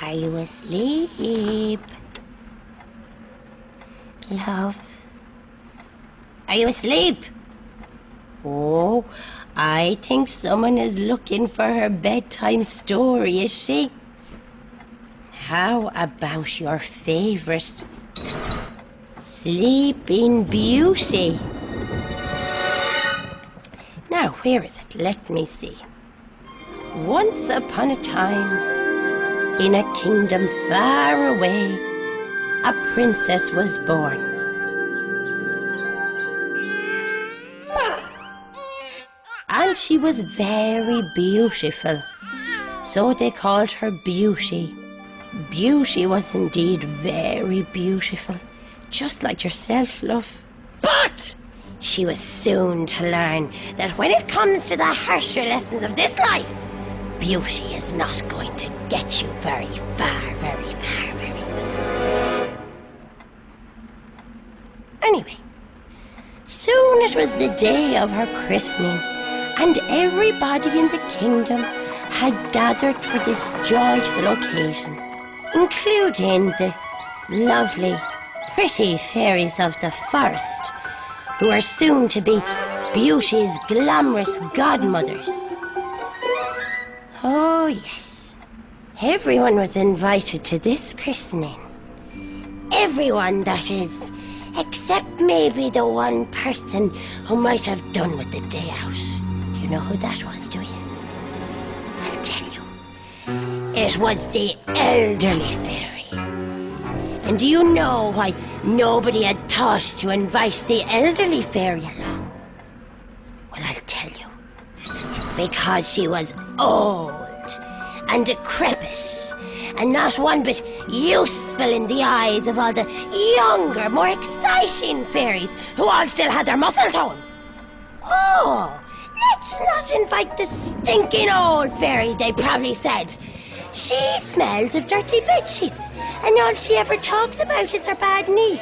Are you asleep? Love? Are you asleep? Oh, I think someone is looking for her bedtime story, is she? How about your favourite Sleeping Beauty? Now, where is it? Let me see. Once upon a time, in a kingdom far away, a princess was born. And she was very beautiful, so they called her Beauty. Beauty was indeed very beautiful, just like yourself, love. But she was soon to learn that when it comes to the harsher lessons of this life, beauty is not going to get you very far, very far, very far. Anyway, soon it was the day of her christening, and everybody in the kingdom had gathered for this joyful occasion, including the lovely, pretty fairies of the forest, who are soon to be Beauty's glamorous godmothers. Oh yes, everyone was invited to this christening. Everyone, that is, except maybe the one person who might have done with the day out. Do you know who that was, do you? I'll tell you. It was the elderly fairy. And do you know why nobody had thought to invite the elderly fairy along? Well, I'll tell you. It's because she was old and decrepit and not one bit useful in the eyes of all the younger, more exciting fairies who all still had their muscle tone. Oh, let's not invite the stinking old fairy, they probably said. She smells of dirty bedsheets, and all she ever talks about is her bad knee.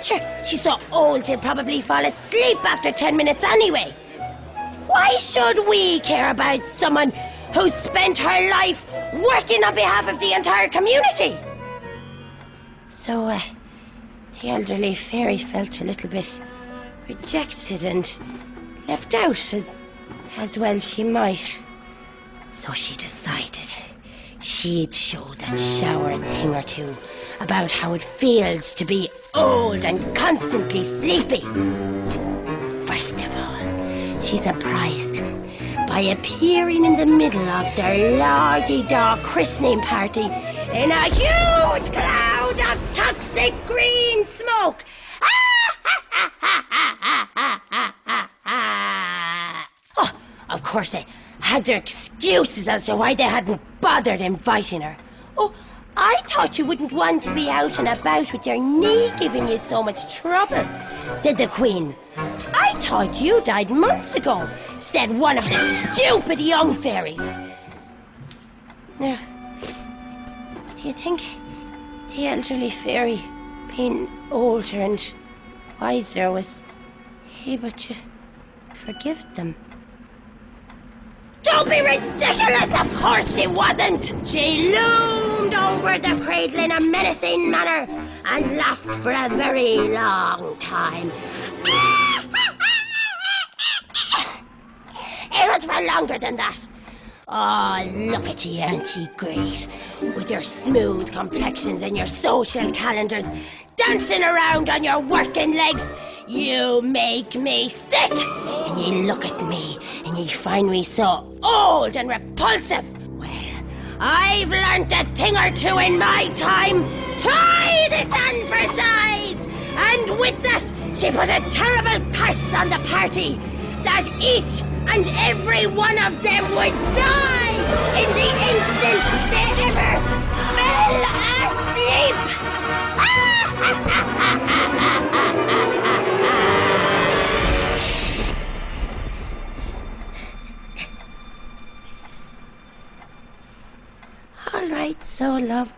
Sure, she's so old she'll probably fall asleep after 10 minutes anyway. Why should we care about someone who spent her life working on behalf of the entire community? So, the elderly fairy felt a little bit rejected and left out, as well she might. So she decided she'd show that shower a thing or two about how it feels to be old and constantly sleepy. First of all, she surprised them by appearing in the middle of their lardy-da christening party in a huge cloud of toxic green smoke. Oh, of course they had their excuses as to why they hadn't bothered inviting her. Oh, I thought you wouldn't want to be out and about with your knee giving you so much trouble, said the Queen. I thought you died months ago, said one of the stupid young fairies. Now, do you think the elderly fairy, being older and wiser, was able to forgive them? Don't be ridiculous! Of course she wasn't! She loomed over the cradle in a menacing manner and laughed for a very long time. It was for longer than that. Oh, look at you, aren't you great? With your smooth complexions and your social calendars, dancing around on your working legs. You make me sick! And you look at me and you find me so old and repulsive. Well, I've learnt a thing or two in my time. Try this on for size! And with this, she put a terrible curse on the party that each and every one of them would die in the instant they ever fell asleep! All right, so love,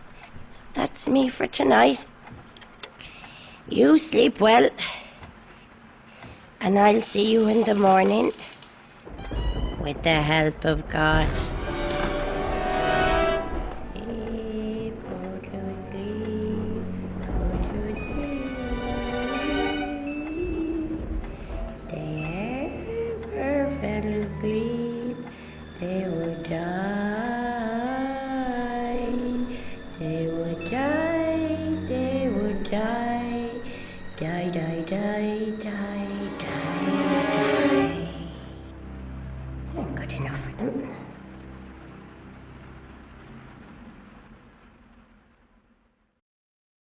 that's me for tonight. You sleep well, and I'll see you in the morning with the help of God. Sleep. sleep, they would die. They would die, they would die. Die, die, die, die, die.